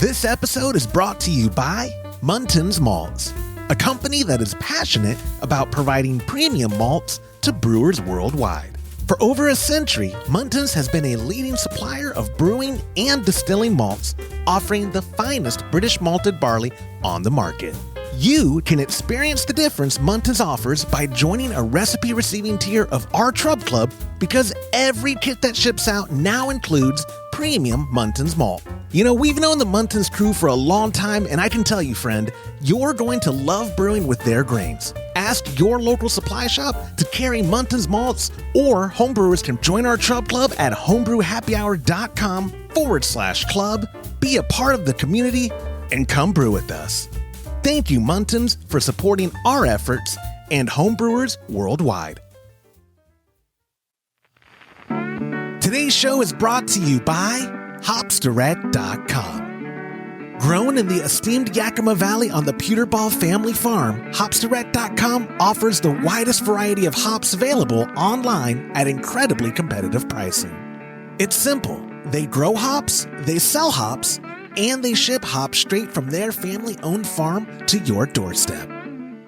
This episode is brought to you by Muntins Malts, a company that is passionate about providing premium malts to brewers worldwide. For over a century, Muntins has been a leading supplier of brewing and distilling malts, offering the finest British malted barley on the market. You can experience the difference Muntins offers by joining a recipe receiving tier of our Trub Club, because every kit that ships out now includes premium Muntins malt. You know, we've known the Muntins crew for a long time, and I can tell you, friend, you're going to love brewing with their grains. Ask your local supply shop to carry Muntins malts, or homebrewers can join our Trub Club at homebrewhappyhour.com/club, be a part of the community, and come brew with us. Thank you, Muntins, for supporting our efforts and homebrewers worldwide. Today's show is brought to you by Hopsdirect.com. Grown in the esteemed Yakima Valley on the Peterball family farm, Hopsdirect.com offers the widest variety of hops available online at incredibly competitive pricing. It's simple. They grow hops, they sell hops, and they ship hops straight from their family-owned farm to your doorstep.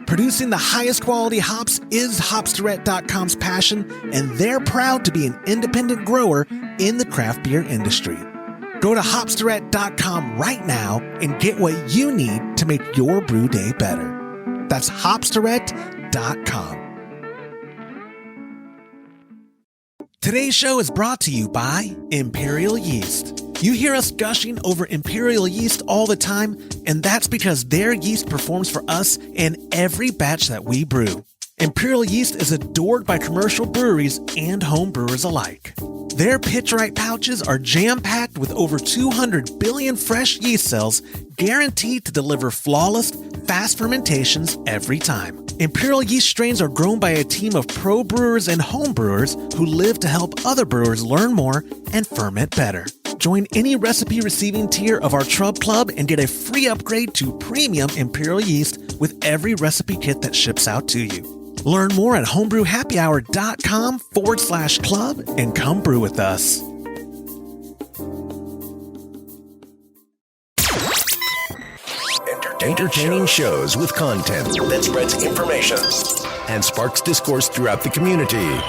Producing the highest quality hops is Hopsdirect.com's passion, and they're proud to be an independent grower in the craft beer industry. Go to Hopsdirect.com right now and get what you need to make your brew day better. That's Hopsdirect.com. Today's show is brought to you by Imperial Yeast. You hear us gushing over Imperial Yeast all the time, and that's because their yeast performs for us in every batch that we brew. Imperial Yeast is adored by commercial breweries and home brewers alike. Their pitch-right pouches are jam-packed with over 200 billion fresh yeast cells, guaranteed to deliver flawless, fast fermentations every time. Imperial Yeast strains are grown by a team of pro brewers and home brewers who live to help other brewers learn more and ferment better. Join any recipe receiving tier of our Trub Club and get a free upgrade to premium Imperial Yeast with every recipe kit that ships out to you. Learn more at homebrewhappyhour.com/club and come brew with us. Entertaining shows with content that spreads information and sparks discourse throughout the community.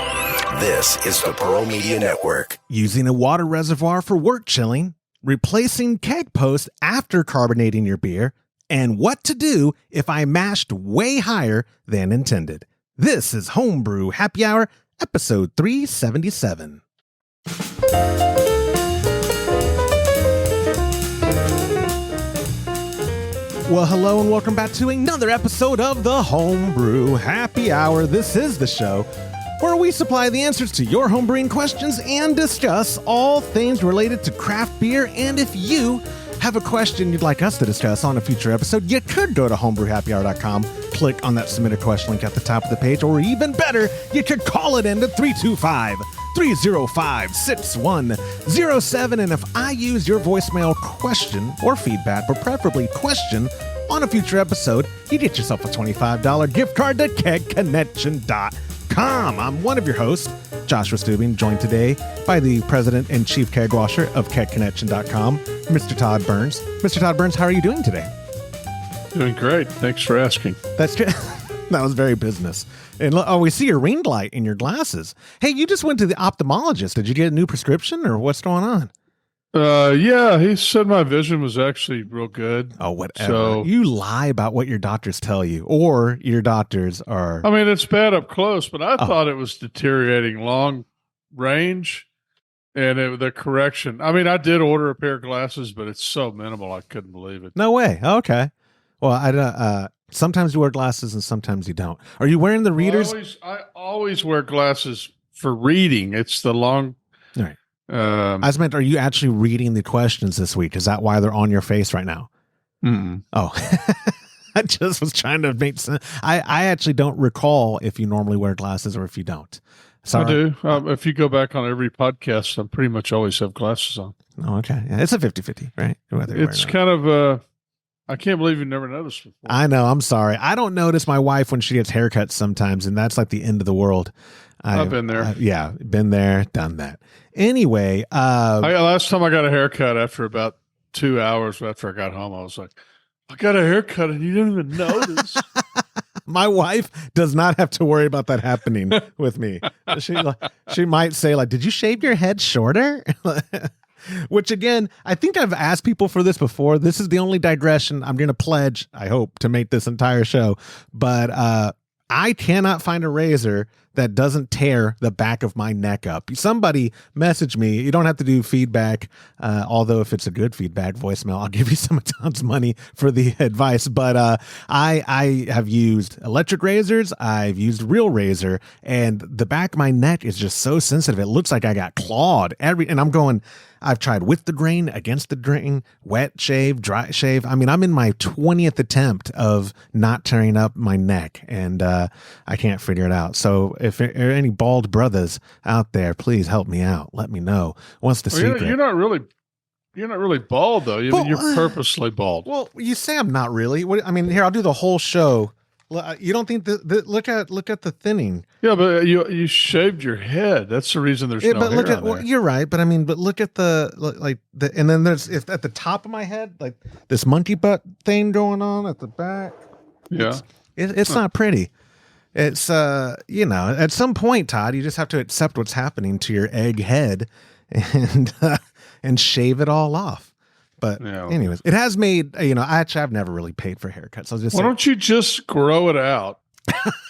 This is the Pearl Media Network. Using a water reservoir for wort chilling, replacing keg posts after carbonating your beer, and what to do if I mashed way higher than intended. This is Homebrew Happy Hour, episode 377. Well, hello and welcome back to another episode of the Homebrew Happy Hour. This is the show where we supply the answers to your homebrewing questions and discuss all things related to craft beer. And if you have a question you'd like us to discuss on a future episode, you could go to homebrewhappyhour.com, click on that submit a question link at the top of the page, or even better, you could call it into 325-305-6107. And if I use your voicemail question or feedback, but preferably question, on a future episode, you get yourself a $25 gift card to kegconnection.com. I'm one of your hosts, Joshua Stubing, joined today by the president and chief keg washer of kegconnection.com, Mr. Todd Burns. Mr. Todd Burns, how are you doing today? Doing great. Thanks for asking. That's true. That was very business. And we see your ring light in your glasses. Hey, you just went to the ophthalmologist. Did you get a new prescription, or what's going on? Yeah, he said my vision was actually real good. Oh, whatever. So, you lie about what your doctors tell you, or your doctors are... I mean, it's bad up close, but I thought it was deteriorating long range, and the correction. I mean, I did order a pair of glasses, but it's so minimal, I couldn't believe it. No way. Okay. Well, sometimes you wear glasses and sometimes you don't. Are you wearing the readers? I always wear glasses for reading. It's the long... All right. I just meant, are you actually reading the questions this week? Is that why they're on your face right now? Oh, I just was trying to make sense. I actually don't recall if you normally wear glasses or if you don't. Sorry. I do. If you go back on every podcast, I pretty much always have glasses on. Oh, okay. Yeah, it's a 50-50, right? It's kind of, I can't believe you never noticed before. I know. I'm sorry. I don't notice my wife when she gets haircuts sometimes, and that's like the end of the world. I've been there. Been there, done that. Anyway. Last time I got a haircut after about 2 hours after I got home. I was like, I got a haircut and you didn't even notice. My wife does not have to worry about that happening with me. She might say, like, did you shave your head shorter? Which, again, I think I've asked people for this before. This is the only digression I'm going to pledge, I hope, to make this entire show. But I cannot find a razor that doesn't tear the back of my neck up. Somebody message me. You don't have to do feedback, although if it's a good feedback voicemail, I'll give you some tons money for the advice. But I have used electric razors. I've used real razor, and the back of my neck is just so sensitive. It looks like I got clawed. And I'm going, I've tried with the grain, against the grain, wet shave, dry shave. I mean, I'm in my 20th attempt of not tearing up my neck, and I can't figure it out. So if there are any bald brothers out there, please help me out. Let me know. What's the secret? You're not really bald though. You're purposely bald. Well, you say I'm not really. I mean, here, I'll do the whole show. You don't think look at the thinning? Yeah, but you shaved your head. That's the reason there's no hair on there. Well, you're right, but I mean, but look at and then there's at the top of my head, like this monkey butt thing going on at the back. Yeah, it's not pretty. It's at some point, Todd, you just have to accept what's happening to your egg head, and shave it all off. But anyways, it has made, I've never really paid for haircuts. Why don't you just grow it out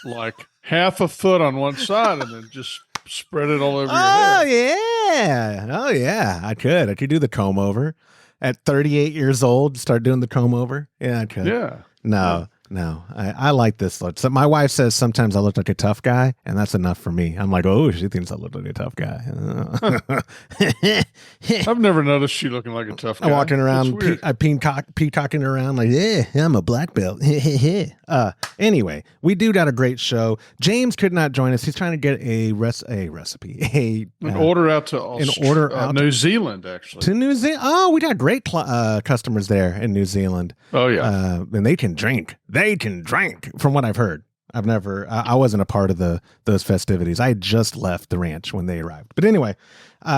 like half a foot on one side and then just spread it all over your hair? Oh, yeah. I could do the comb over at 38 years old, start doing the comb over. Yeah, I could. Yeah. No, I like this look. So my wife says sometimes I look like a tough guy, and that's enough for me. I'm like, oh, she thinks I look like a tough guy. I've never noticed you looking like a tough guy. I'm walking around, peacocking around like, yeah, I'm a black belt. Anyway, we do got a great show. James could not join us. He's trying to get a recipe, an order out to New Zealand, actually. To New Zealand. Oh, we got great customers there in New Zealand. Oh yeah, and they can drink. They can drink, from what I've heard. I wasn't a part of those festivities. I just left the ranch when they arrived. But anyway,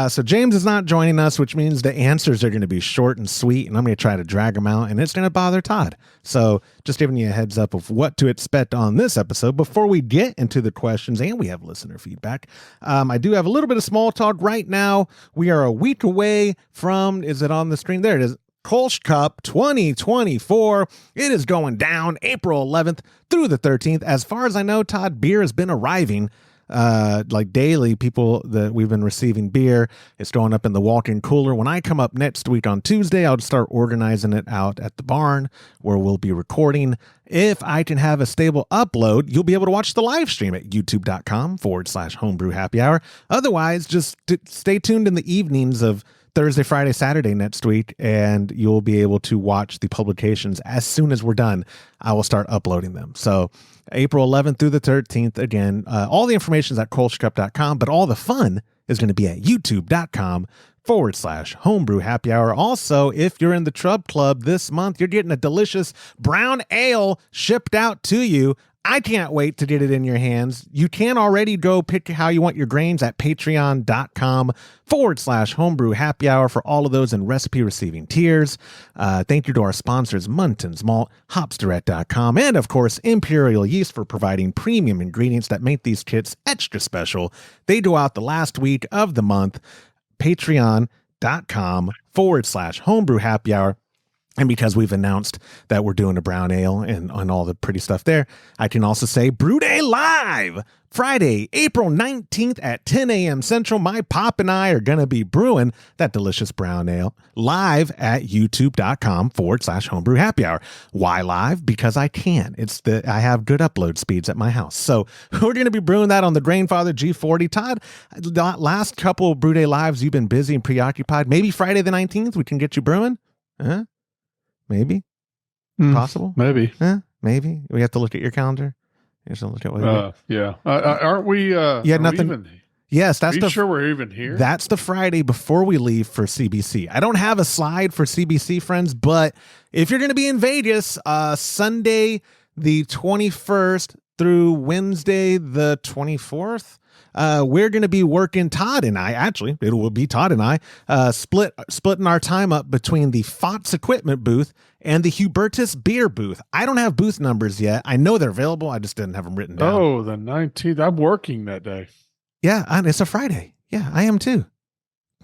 so James is not joining us, which means the answers are going to be short and sweet, and I'm going to try to drag them out, and it's going to bother Todd. So just giving you a heads up of what to expect on this episode before we get into the questions, and we have listener feedback. I do have a little bit of small talk right now. We are a week away from, is it on the screen? There it is. Kolsch Cup 2024. It is going down April 11th through the 13th. As far as I know, Todd, beer has been arriving like daily. People that we've been receiving beer. It's going up in the walk-in cooler. When I come up next week on Tuesday, I'll start organizing it out at the barn where we'll be recording. If I can have a stable upload, you'll be able to watch the live stream at youtube.com/homebrew happy hour. Otherwise, just stay tuned in the evenings of Thursday, Friday, Saturday next week, and you'll be able to watch the publications as soon as we're done. I will start uploading them. So April 11th through the 13th, again, all the information is at kolschcup.com, but all the fun is going to be at youtube.com/homebrew happy hour. Also, if you're in the Trub Club this month, you're getting a delicious brown ale shipped out to you. I can't wait to get it in your hands. You can already go pick how you want your grains at patreon.com/homebrew happy hour for all of those in recipe receiving tiers. Thank you to our sponsors, Muntons Malt, hopsdirect.com, and of course, Imperial Yeast for providing premium ingredients that make these kits extra special. They go out the last week of the month. Patreon.com/homebrew happy hour. And because we've announced that we're doing a brown ale and all the pretty stuff there, I can also say Brew Day Live, Friday, April 19th at 10 a.m. Central. My pop and I are going to be brewing that delicious brown ale live at youtube.com/homebrew happy hour. Why live? Because I can. I have good upload speeds at my house. So we're going to be brewing that on the Grainfather G40. Todd, the last couple of Brew Day Lives, you've been busy and preoccupied. Maybe Friday the 19th, we can get you brewing? Huh? Maybe. Possible? Maybe. Maybe. We have to look at your calendar. You have to look at what yeah. Aren't we nothing. Yes, are you sure we're even here? That's the Friday before we leave for CBC. I don't have a slide for CBC, friends, but if you're going to be in Vegas, Sunday the 21st through Wednesday the 24th, we're going to be working Todd and I, actually, it will be Todd and I, splitting our time up between the FOTS equipment booth and the Hubertus beer booth. I don't have booth numbers yet. I know they're available. I just didn't have them written down. Oh, the 19th. I'm working that day. Yeah, and it's a Friday. Yeah, I am too.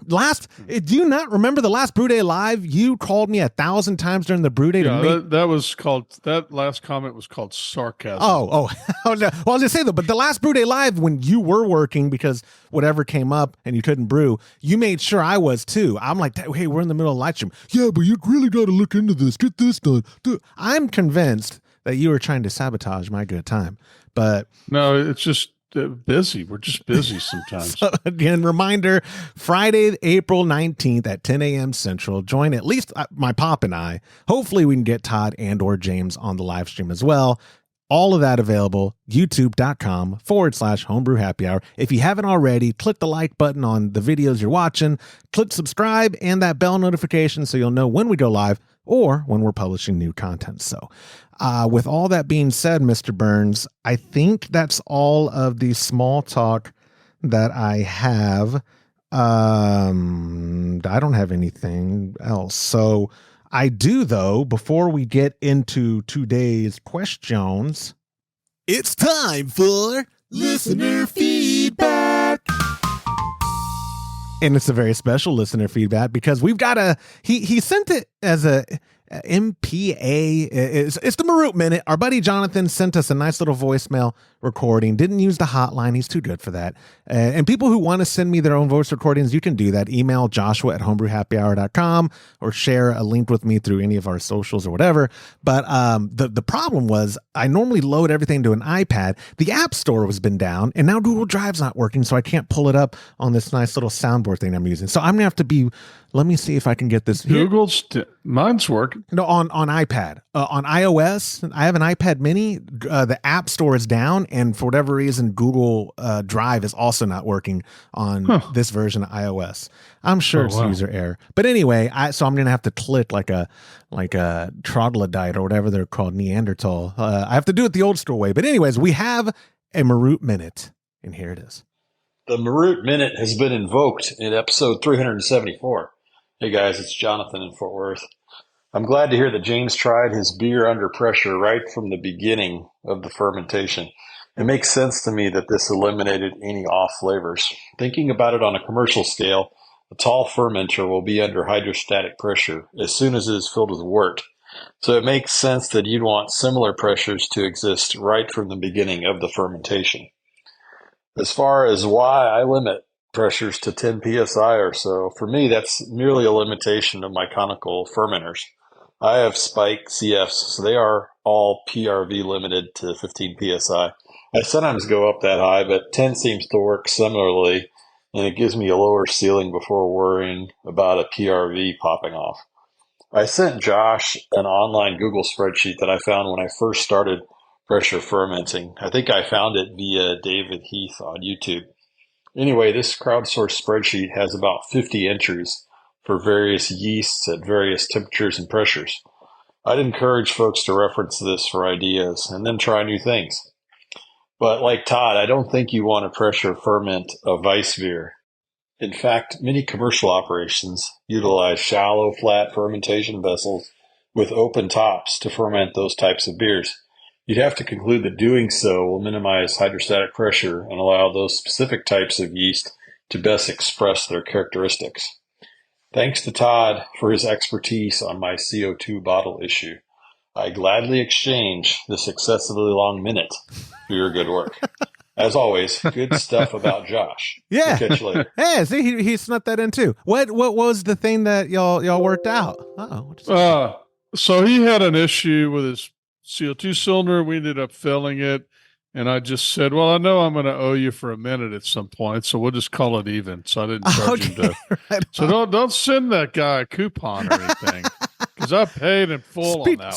Do you not remember the last Brew Day Live? You called me 1,000 times during the Brew Day. That last comment was called sarcasm. Oh, well, I was just saying though, but the last Brew Day Live, when you were working because whatever came up and you couldn't brew, you made sure I was too. I'm like, hey, we're in the middle of live stream. Yeah, but you really got to look into this. Get this done. I'm convinced that you were trying to sabotage my good time, but no, it's just busy. We're just busy sometimes. So again, reminder, Friday, April 19th at 10 a.m. Central. Join at least my pop and I. Hopefully we can get Todd and or James on the live stream as well. All of that available, youtube.com/Homebrew Happy Hour. If you haven't already, click the like button on the videos you're watching, click subscribe and that bell notification so you'll know when we go live or when we're publishing new content. So with all that being said, Mr. Burns, I think that's all of the small talk that I have. I don't have anything else. So I do, though, before we get into today's questions, it's time for listener feedback. And it's a very special listener feedback because we've got he sent it as a MPA. It's the Marut Minute. Our buddy Jonathan sent us a nice little voicemail recording. Didn't use the hotline. He's too good for that. And people who want to send me their own voice recordings, you can do that. Email joshua@homebrewhappyhour.com or share a link with me through any of our socials or whatever. But the problem was I normally load everything to an iPad. The App Store has been down, and now Google Drive's not working, so I can't pull it up on this nice little soundboard thing I'm using. So I'm going to have to be, let me see if I can get this. Mine's working. No, on iPad. On iOS, I have an iPad mini. The App Store is down, and for whatever reason, Google Drive is also not working on this version of iOS. I'm sure it's user error. But anyway, so I'm going to have to click like a troglodyte or whatever they're called, Neanderthal. I have to do it the old school way. But anyways, we have a Marut Minute, and here it is. The Marut Minute has been invoked in episode 374. Hey guys, it's Jonathan in Fort Worth. I'm glad to hear that James tried his beer under pressure right from the beginning of the fermentation. It makes sense to me that this eliminated any off flavors. Thinking about it on a commercial scale, a tall fermenter will be under hydrostatic pressure as soon as it is filled with wort. So it makes sense that you'd want similar pressures to exist right from the beginning of the fermentation. As far as why I limit pressures to 10 psi or so, for me that's merely a limitation of my conical fermenters. I have Spike CFs, so they are all PRV limited to 15 psi. I sometimes go up that high, but 10 seems to work similarly, and it gives me a lower ceiling before worrying about a PRV popping off. I sent Josh an online Google spreadsheet that I found when I first started pressure fermenting. I think I found it via David Heath on YouTube. Anyway, this crowdsourced spreadsheet has about 50 entries for various yeasts at various temperatures and pressures. I'd encourage folks to reference this for ideas and then try new things. But like Todd, I don't think you want to pressure ferment a Weiss beer. In fact, many commercial operations utilize shallow, flat fermentation vessels with open tops to ferment those types of beers. You'd have to conclude that doing so will minimize hydrostatic pressure and allow those specific types of yeast to best express their characteristics. Thanks to Todd for his expertise on my CO2 bottle issue. I gladly exchange this excessively long minute for your good work. As always, good stuff about Josh. Yeah. We'll catch you later. Yeah, see, he snuck that in too. What was the thing that y'all worked out? So he had an issue with his CO2 cylinder. We ended up filling it. And I just said, well, I know I'm going to owe you for a minute at some point, so we'll just call it even. So I didn't charge him to. Right, so don't send that guy a coupon or anything, because I paid in full on that one.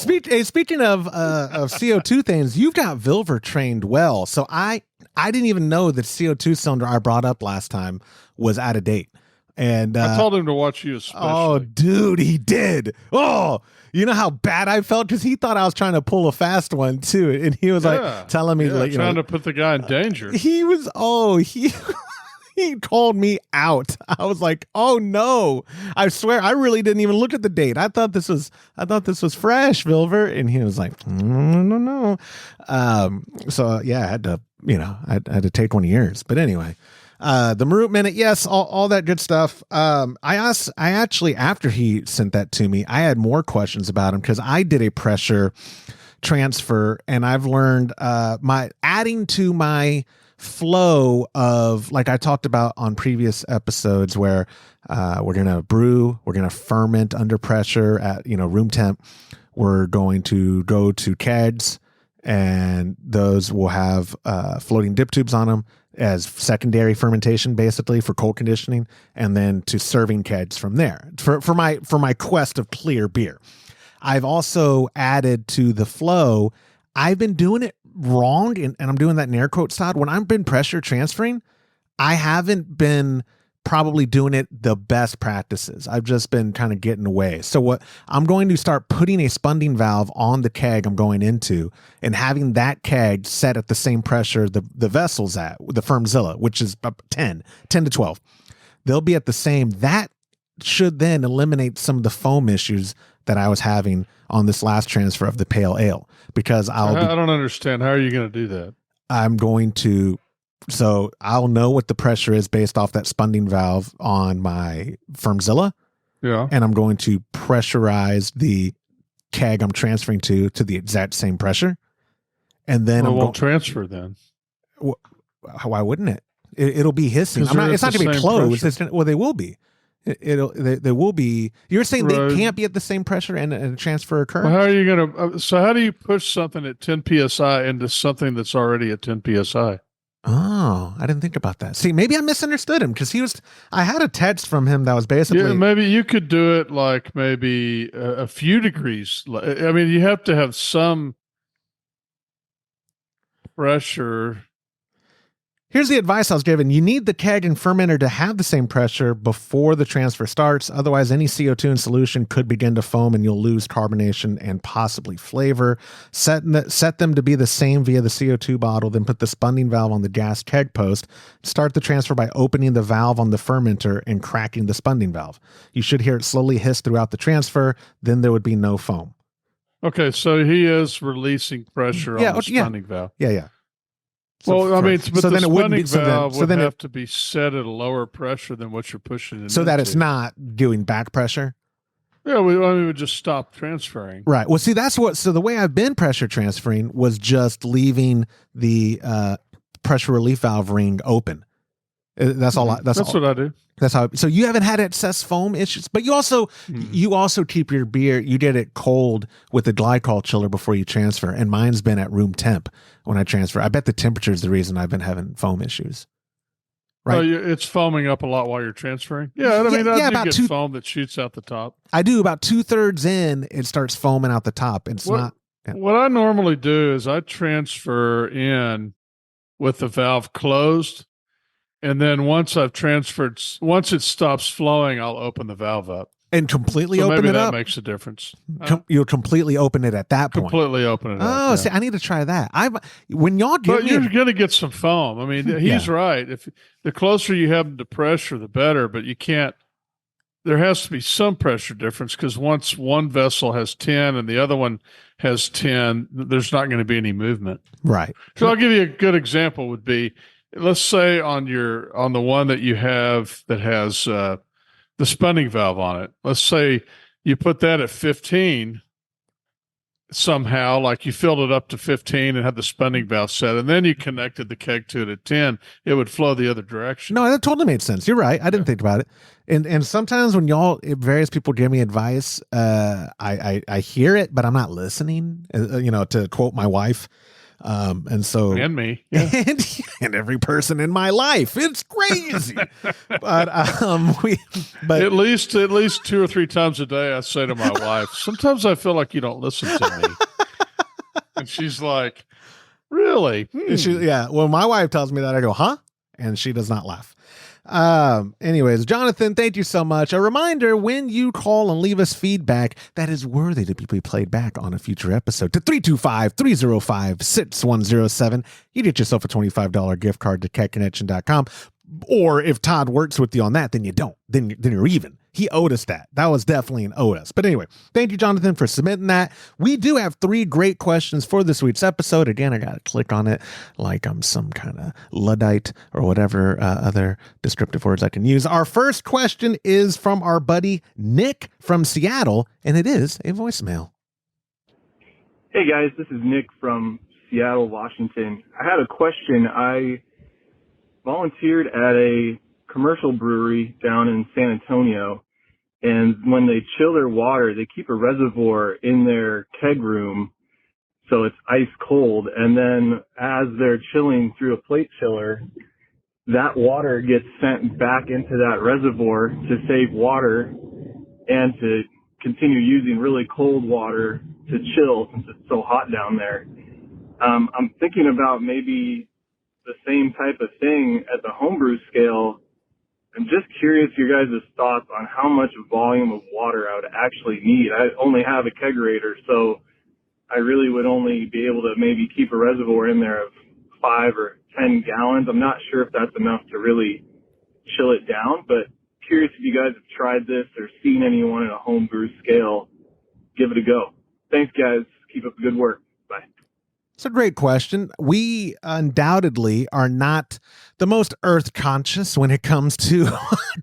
Speaking of CO2 things, you've got Vilver trained well. So I didn't even know that CO2 cylinder I brought up last time was out of date. And I told him to watch you especially. Oh, dude, he did. Oh, you know how bad I felt because he thought I was trying to pull a fast one too, and he was like telling me like, trying to put the guy in danger. He was he called me out. I was like, oh no! I swear, I really didn't even look at the date. I thought this was fresh, Vilver, and he was like, no. So yeah, I had to, I had to take one of yours. But anyway, the Marut Minute, yes, all that good stuff. I actually, after he sent that to me, I had more questions about him because I did a pressure transfer, and I've learned adding to my flow of, like I talked about on previous episodes, where we're going to brew, we're going to ferment under pressure at room temp. We're going to go to kegs, and those will have floating dip tubes on them as secondary fermentation, basically for cold conditioning, and then to serving kegs from there for my quest of clear beer. I've also added to the flow. I've been doing it wrong, and I'm doing that in air quotes, Todd. When I've been pressure transferring, I haven't been probably doing it the best practices. I've just been kind of getting away. So what I'm going to start putting a spunding valve on the keg I'm going into, and having that keg set at the same pressure the vessel's at, the Firmzilla, which is 10 to 12. They'll be at the same. That should then eliminate some of the foam issues that I was having on this last transfer of the pale ale, because I don't understand. How are you going to do that? So I'll know what the pressure is based off that spunding valve on my Firmzilla. Yeah. And I'm going to pressurize the keg I'm transferring to the exact same pressure. And then it won't transfer then. Why wouldn't it? It'll be hissing. It's not going to be closed. They will be. They will be. You're saying they can't be at the same pressure and a transfer occur? Well, how are you going to? So how do you push something at 10 psi into something that's already at 10 psi? Oh, I didn't think about that. See, maybe I misunderstood him, because I had a text from him that was basically. Yeah, maybe you could do it like maybe a few degrees. I mean, you have to have some pressure. Here's the advice I was given. You need the keg and fermenter to have the same pressure before the transfer starts. Otherwise, any CO2 in solution could begin to foam, and you'll lose carbonation and possibly flavor. Set them to be the same via the CO2 bottle, then put the spunding valve on the gas keg post. Start the transfer by opening the valve on the fermenter and cracking the spunding valve. You should hear it slowly hiss throughout the transfer. Then there would be no foam. Okay, so he is releasing pressure on the spunding valve. Yeah. Well, but so the then it wouldn't be. valve would have to be set at a lower pressure than what you're pushing it so into. that it's not doing back pressure. Yeah, we would just stop transferring. Right. Well, see, so the way I've been pressure transferring was just leaving the pressure relief valve ring open. That's all. That's what I do. That's how. So you haven't had excess foam issues, but you also keep your beer. You get it cold with the glycol chiller before you transfer, and mine's been at room temp when I transfer. I bet the temperature is the reason I've been having foam issues. Right? It's foaming up a lot while you're transferring. Yeah, I mean, I do get foam that shoots out the top. I do about 2/3 in, it starts foaming out the top. It's not. Yeah. What I normally do is I transfer in with the valve closed. And then once it stops flowing, I'll open the valve up. And completely open it up? Maybe that makes a difference. You'll completely open it at that point? Completely open it up. Oh, see, I need to try that. When y'all give But you're going to get some foam. I mean, he's right. If the closer you have to pressure, the better. But you can't. There has to be some pressure difference, because once one vessel has 10 and the other one has 10, there's not going to be any movement. Right. So I'll give you a good example would be, let's say on the one that you have that has the spunding valve on it. Let's say you put that at 15 somehow, like you filled it up to 15 and had the spunding valve set, and then you connected the keg to it at 10, it would flow the other direction. No, that totally made sense. You're right. I didn't think about it. And sometimes when various people give me advice, I hear it, but I'm not listening, to quote my wife. And me, yeah. and every person in my life, it's crazy. but at least 2 or 3 times a day, I say to my wife, sometimes I feel like you don't listen to me. And she's like, really? Yeah. Well, my wife tells me that, I go, huh? And she does not laugh. Anyways, Jonathan, thank you so much. A reminder, when you call and leave us feedback that is worthy to be played back on a future episode, to 325-305-6107, you get yourself a $25 gift card to catconnection.com. Or if Todd works with you on that, then you don't. Then you're even. He owed us that. That was definitely an owed us. But anyway, thank you, Jonathan, for submitting that. We do have 3 great questions for this week's episode. Again, I got to click on it like I'm some kind of Luddite or whatever other descriptive words I can use. Our first question is from our buddy Nick from Seattle, and it is a voicemail. Hey, guys. This is Nick from Seattle, Washington. I had a question. I volunteered at a commercial brewery down in San Antonio, and when they chill their water, they keep a reservoir in their keg room so it's ice cold, and then as they're chilling through a plate chiller, that water gets sent back into that reservoir to save water and to continue using really cold water to chill since it's so hot down there. I'm thinking about maybe the same type of thing at the homebrew scale. I'm just curious your guys' thoughts on how much volume of water I would actually need. I only have a kegerator, so I really would only be able to maybe keep a reservoir in there of 5 or 10 gallons. I'm not sure if that's enough to really chill it down, but curious if you guys have tried this or seen anyone at a homebrew scale. Give it a go. Thanks, guys. Keep up the good work. Bye. It's a great question. We undoubtedly are not the most earth conscious when it comes to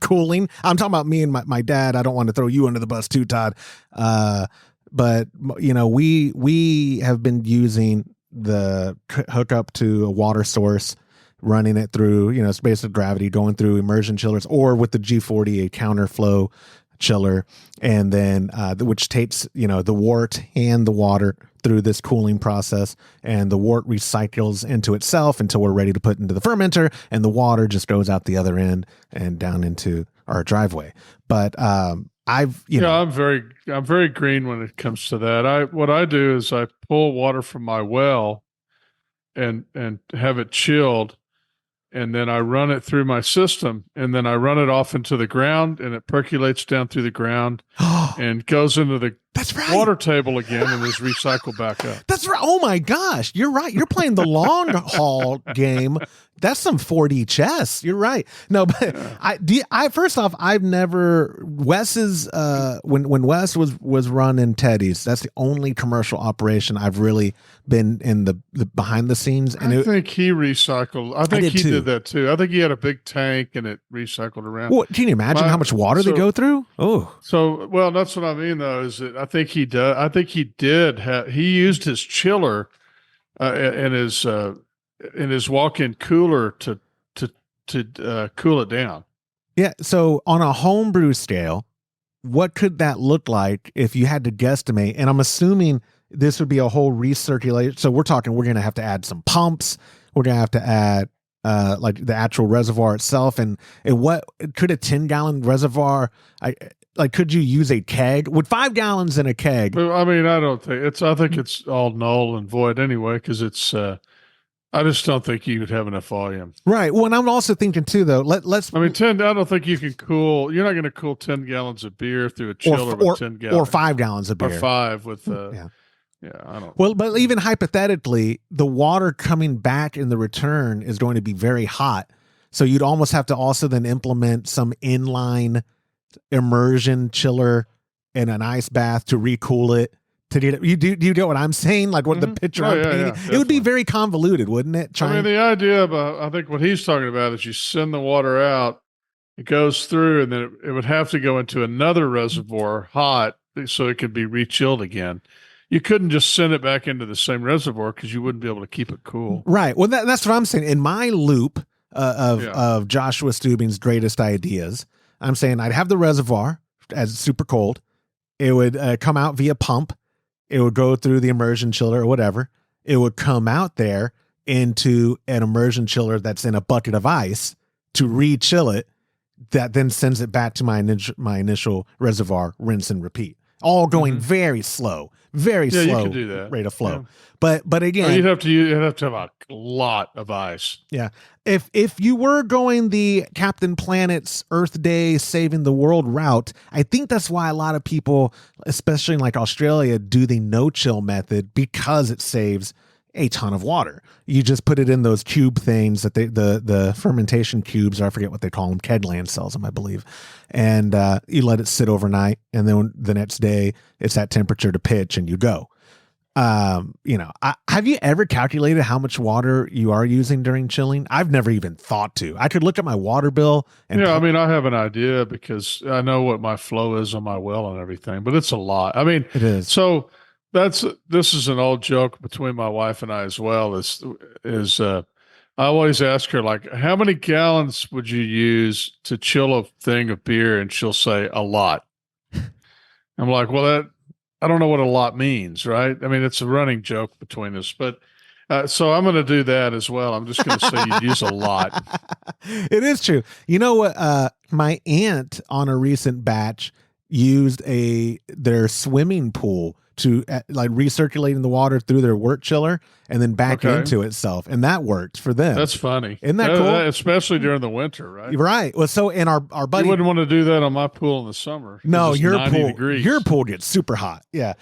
cooling. I'm talking about me and my dad. I don't want to throw you under the bus too, Todd. But you know, we have been using the hookup to a water source, running it through, you know, space of gravity, going through immersion chillers, or with the G40, a counterflow chiller, and then which tapes, you know, the wort and the water through this cooling process, and the wort recycles into itself until we're ready to put into the fermenter, and the water just goes out the other end and down into our driveway. But I'm very green when it comes to that. What I do is I pull water from my well and have it chilled, and then I run it through my system, and then I run it off into the ground, and it percolates down through the ground and goes into the water table again and is recycled back up. That's right. Oh my gosh, you're right. You're playing the long haul game. That's some 4D chess. You're right. No, but I first off, I've never Wes's when Wes was running Teddy's. That's the only commercial operation I've really been in the behind the scenes. And I think he recycled. I think he did that too. I think he had a big tank and it recycled around. Well, can you imagine how much water they go through? Oh, so well, that's what I mean though. Is that I think he does. I think he did. He used his chiller and his walk-in cooler to cool it down. Yeah. So on a homebrew scale, what could that look like if you had to guesstimate? And I'm assuming this would be a whole recirculation. So we're going to have to add some pumps. We're going to have to add like the actual reservoir itself. And what could a 10-gallon reservoir, could you use a keg? Would 5 gallons in a keg? I mean, I think it's all null and void anyway, because it's, I just don't think you would have enough volume. Right. Well, and I'm also thinking too, though, let's. I mean, I don't think you can cool. You're not going to cool 10 gallons of beer through a chiller with 10 gallons. Or 5 gallons of beer. Or 5 with, yeah, I don't. Well, but even hypothetically, the water coming back in the return is going to be very hot. So you'd almost have to also then implement some inline immersion chiller and an ice bath to recool it. To get it, do you get what I'm saying? Like what the picture I'm painting? It would be very convoluted, wouldn't it? I mean, the idea about, I think what he's talking about is you send the water out, it goes through, and then it would have to go into another reservoir hot so it could be re-chilled again. You couldn't just send it back into the same reservoir because you wouldn't be able to keep it cool. Right. Well, that's what I'm saying. In my loop of Joshua Stubing's greatest ideas, I'm saying I'd have the reservoir as it's super cold. It would come out via pump. It would go through the immersion chiller or whatever. It would come out there into an immersion chiller that's in a bucket of ice to re-chill it. That then sends it back to my initial reservoir, rinse and repeat. all going very slow, very Yeah, slow you could do that. rate of flow. Yeah. But again, you'd have to have a lot of ice. Yeah. If you were going the Captain Planet's Earth Day saving the world route, I think that's why a lot of people, especially in like Australia, do the no chill method, because it saves a ton of water. You just put it in those cube things that the fermentation cubes, or I forget what they call them, Kedland sells them, I believe. And you let it sit overnight, and then the next day it's at temperature to pitch and you go. Have you ever calculated how much water you are using during chilling? I've never even thought to. I could look at my water bill and I mean, I have an idea because I know what my flow is on my well and everything, but it's a lot. I mean, it is. So this is an old joke between my wife and I as well, I always ask her, like, how many gallons would you use to chill a thing of beer? And she'll say a lot. I'm like, well, I don't know what a lot means, right? I mean, it's a running joke between us, but so I'm going to do that as well. I'm just going to say you'd use a lot. It is true. You know what? My aunt on a recent batch used their swimming pool to like recirculating the water through their Wort chiller and then back into itself, and that worked for them. That's funny. Isn't that cool? Especially during the winter, right? Right. Well, so in our buddy, you wouldn't want to do that on my pool in the summer. No, your pool degrees. gets super hot. Yeah.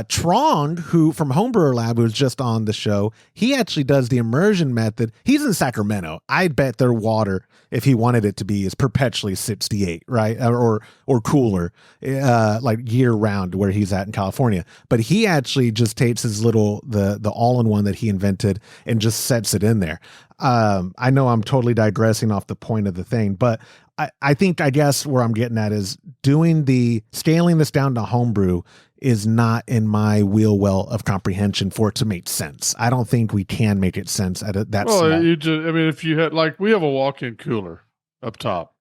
Trong, who from Homebrew Lab, who was just on the show, he actually does the immersion method. He's in Sacramento. I'd bet their water, if he wanted it to be, is perpetually 68, right? Or cooler, like year round where he's at in California. But he actually just takes his little, the all-in-one that he invented and just sets it in there. I know I'm totally digressing off the point of the thing, but I guess where I'm getting at is scaling this down to homebrew is not in my wheel well of comprehension for it to make sense. I don't think we can make it sense at that small. If you had, like, we have a walk-in cooler up top,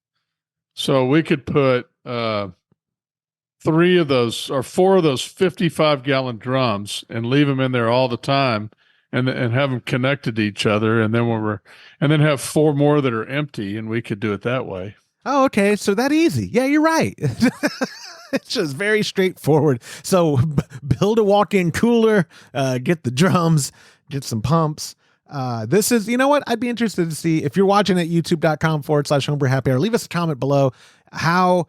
so we could put 4 of those 55-gallon drums and leave them in there all the time, and have them connected to each other, and then have 4 more that are empty, and we could do it that way. Oh, okay. So that easy. Yeah, you're right. It's just very straightforward. So build a walk-in cooler, get the drums, get some pumps. This is, you know what? I'd be interested to see if you're watching at youtube.com/Homebrew Happy Hour. Leave us a comment below. You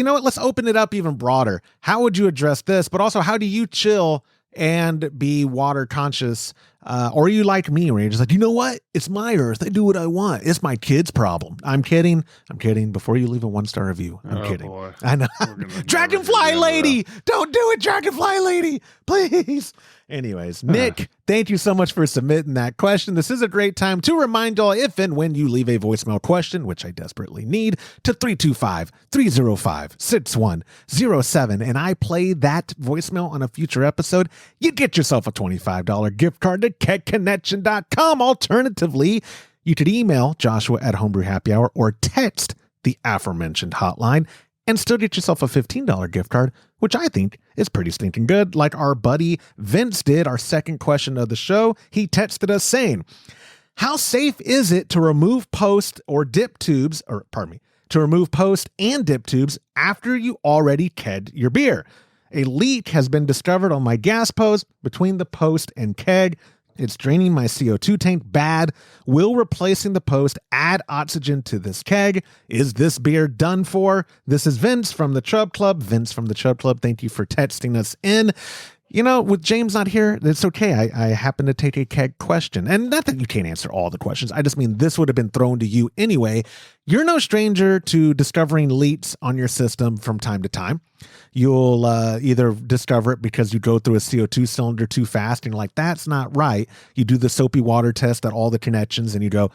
know what? Let's open it up even broader. How would you address this? But also, how do you chill and be water conscious? Or are you like me, where you're just like, you know what? It's my earth. I do what I want. It's my kid's problem. I'm kidding. Before you leave a 1-star review, I'm kidding. Boy. I know. Dragonfly lady. Don't do it, Dragonfly lady. Please. Anyways, Nick, thank you so much for submitting that question. This is a great time to remind y'all, if and when you leave a voicemail question, which I desperately need, to 325-305-6107, and I play that voicemail on a future episode, you get yourself a $25 gift card to kegconnection.com. Alternatively, you could email Joshua at Homebrew Happy Hour or text the aforementioned hotline and still get yourself a $15 gift card, which I think is pretty stinking good. Like our buddy Vince did, our second question of the show. He texted us saying, how safe is it to remove post and dip tubes after you already kegged your beer? A leak has been discovered on my gas post between the post and keg. It's draining my CO2 tank bad. Will replacing the post add oxygen to this keg? Is this beer done for? This is Vince from the Chub Club. Vince from the Chub Club, thank you for texting us in. You know, with James not here, it's okay. I happen to take a keg question. And not that you can't answer all the questions. I just mean this would have been thrown to you anyway. You're no stranger to discovering leaks on your system from time to time. You'll either discover it because you go through a CO2 cylinder too fast and you're like, that's not right. You do the soapy water test at all the connections and you go,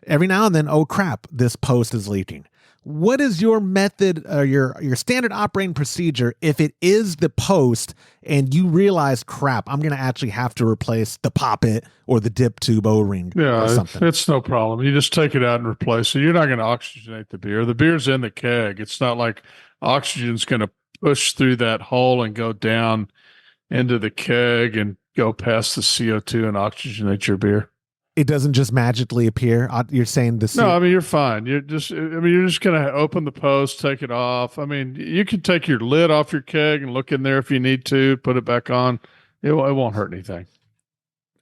every now and then, oh crap, this post is leaking. What is your method, your standard operating procedure if it is the post and you realize, crap, I'm going to actually have to replace the poppet or the dip tube O-ring or something? It's no problem. You just take it out and replace it. You're not going to oxygenate the beer. The beer's in the keg. It's not like oxygen's going to push through that hole and go down into the keg and go past the CO2 and oxygenate your beer. It doesn't just magically appear. You're saying the No, I mean, you're fine. You're just going to open the post, take it off. I mean, you can take your lid off your keg and look in there if you need to, put it back on. It won't hurt anything.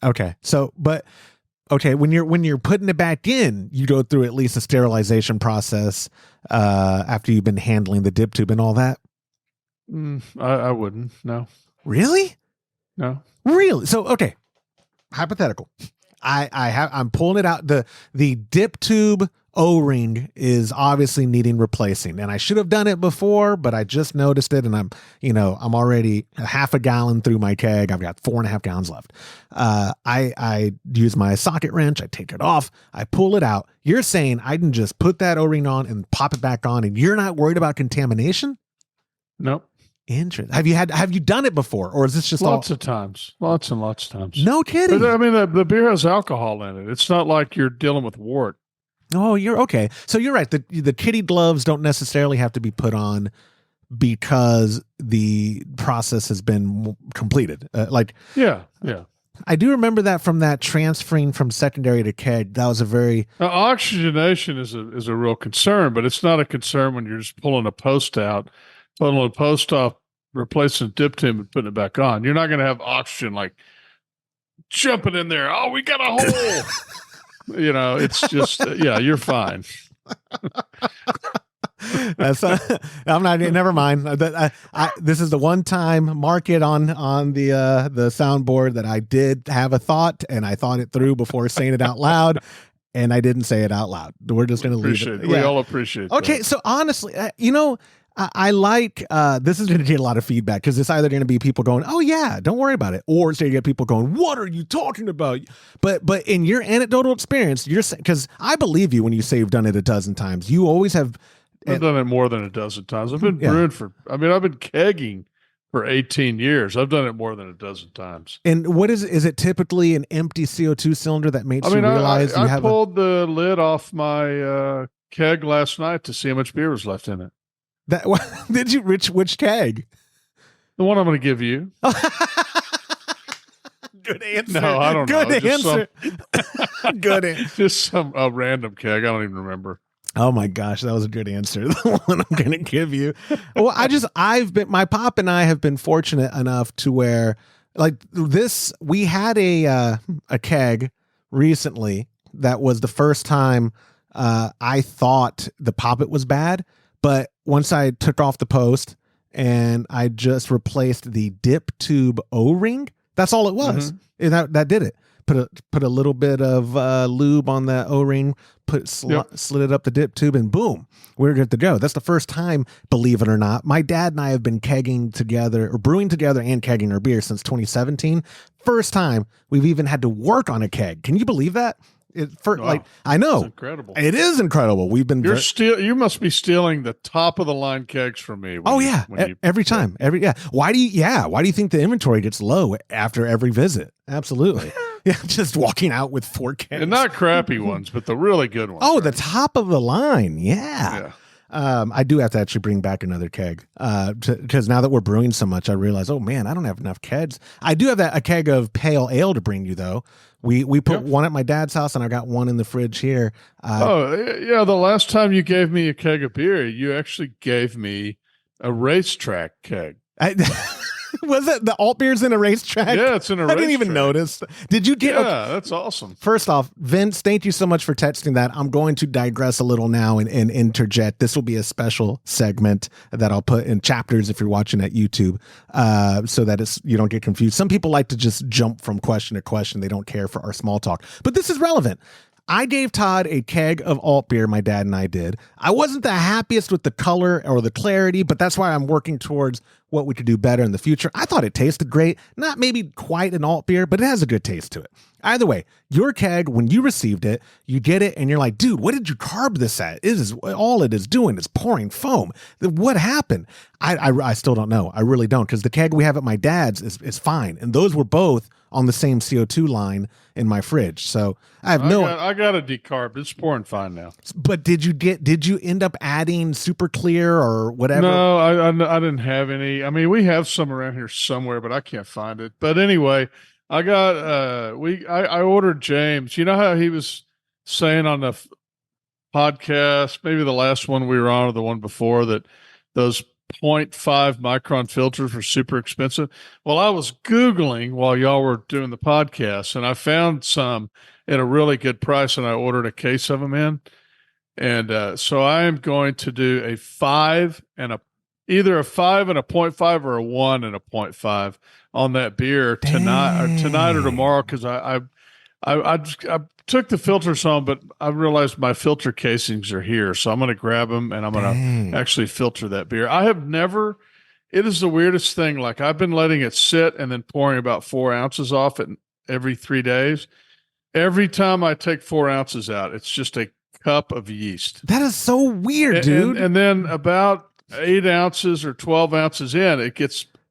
Okay. So, but okay, when you're putting it back in, you go through at least a sterilization process after you've been handling the dip tube and all that. I wouldn't. No. Really? No. Really? So, okay. Hypothetical. I'm pulling it out. The dip tube O-ring is obviously needing replacing, and I should have done it before, but I just noticed it, and I'm already a half a gallon through my keg. I've got 4.5 gallons left. I use my socket wrench. I take it off. I pull it out. You're saying I can just put that O-ring on and pop it back on, and you're not worried about contamination? Nope. Interesting. Have you done it before, or is this just lots of times? Lots and lots of times. No kidding. But, I mean, the beer has alcohol in it. It's not like you're dealing with wort. Oh, you're okay. So you're right. The kitty gloves don't necessarily have to be put on because the process has been completed. Yeah. I do remember that from that transferring from secondary to keg. That was a very oxygenation is a real concern, but it's not a concern when you're just pulling a post out. Pulling a post off, replacing a dip tube and putting it back on. You're not going to have oxygen like jumping in there. Oh, we got a hole. It's just, you're fine. I'm not, never mind. This is the one time, mark it on the soundboard, that I did have a thought and I thought it through before saying it out loud. And I didn't say it out loud. We're just going to leave it. We all appreciate it. Okay. So honestly, I like, this is going to get a lot of feedback because it's either going to be people going, oh yeah, don't worry about it. Or it's going to get people going, what are you talking about? But in your anecdotal experience, you're saying, because I believe you when you say you've done it a dozen times, you always have. I've done it more than a dozen times. I've been brewing I've been kegging for 18 years. I've done it more than a dozen times. And what is it typically an empty CO2 cylinder that makes you realize I pulled the lid off my keg last night to see how much beer was left in it. Did you? Which keg? The one I'm going to give you. Good answer. No, I don't know. Good answer. Good answer. Just some random keg. I don't even remember. Oh my gosh, that was a good answer. The one I'm going to give you. Well, my pop and I have been fortunate enough to where, like this, we had a keg recently that was the first time I thought the poppet was bad. But once I took off the post and I just replaced the dip tube O-ring, that's all it was. Mm-hmm. And that did it. Put a little bit of lube on that O-ring, slid it up the dip tube, and boom, we're good to go. That's the first time, believe it or not. My dad and I have been kegging together, or brewing together and kegging our beer since 2017. First time we've even had to work on a keg. Can you believe that? I know, it's incredible. It is incredible. We've been. You must be stealing the top of the line kegs from me. Every time. Why do you think the inventory gets low after every visit? Absolutely. Yeah, just walking out with 4 kegs, and not crappy ones, but the really good ones. Oh, right? The top of the line. Yeah. I do have to actually bring back another keg because now that we're brewing so much, I realize, oh man, I don't have enough kegs. I do have a keg of pale ale to bring you though. We put one at my dad's house, and I got one in the fridge here. The last time you gave me a keg of beer, you actually gave me a racetrack keg. Was it the alt beers in a racetrack? Yeah, it's in a racetrack. I didn't even notice. Did you get? Yeah, that's awesome. First off, Vince, thank you so much for texting that. I'm going to digress a little now and interject. This will be a special segment that I'll put in chapters if you're watching at YouTube, so that you don't get confused. Some people like to just jump from question to question. They don't care for our small talk, but this is relevant. I gave Todd a keg of alt beer, my dad and I did. I wasn't the happiest with the color or the clarity, but that's why I'm working towards what we could do better in the future. I thought it tasted great. Not maybe quite an alt beer, but it has a good taste to it. Either way, your keg, when you received it, you get it and you're like, dude, what did you carb this at? All it is doing is pouring foam. What happened? I still don't know. I really don't, because the keg we have at my dad's is fine. And those were both on the same CO2 line in my fridge. So I got a decarb. It's pouring fine now. But did you end up adding super clear or whatever? No, I didn't have any. I mean, we have some around here somewhere, but I can't find it. But anyway, I got I ordered James. You know how he was saying on the podcast, maybe the last one we were on or the one before, that those 0.5 micron filters were super expensive. Well, I was Googling while y'all were doing the podcast, and I found some at a really good price, and I ordered a case of them in. And so I am going to do a 5 and either a 5 and a 0.5 or a 1 and a 0.5 on that beer tonight or tomorrow, because I took the filters home, but I realized my filter casings are here, so I'm going to grab them and I'm going to actually filter that beer. I have never. It is the weirdest thing. Like, I've been letting it sit and then pouring about 4 ounces off it every 3 days. Every time I take 4 ounces out, it's just a cup of yeast. That is so weird, dude. And then about 8 ounces or 12 ounces in,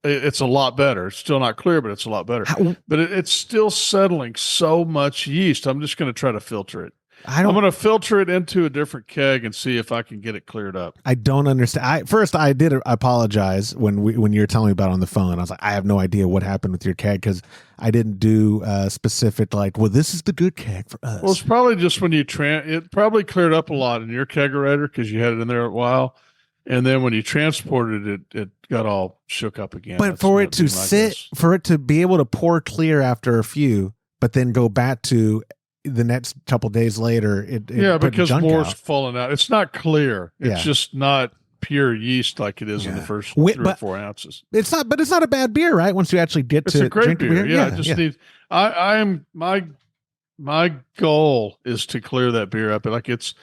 it's a lot better. It's still not clear, but it's a lot better. But it's still settling so much yeast. I'm just going to try to filter it. I'm going to filter it into a different keg and see if I can get it cleared up. I don't understand. First, I did apologize when you were telling me about it on the phone. I was like, I have no idea what happened with your keg, because I didn't do specific, like, well, this is the good keg for us. Well, it's probably just when you it probably cleared up a lot in your kegerator because you had it in there a while. And then when you transported it, it got all shook up again. But for it to sit, for it to be able to pour clear after a few, but then go back to the next couple days later, it because more's falling out. It's not clear. It's just not pure yeast like it is in the first 3 or 4 ounces. It's not, but it's not a bad beer, right? Once you actually get to a great drink beer. beer. I just need. I am my goal is to clear that beer up. Like, it's.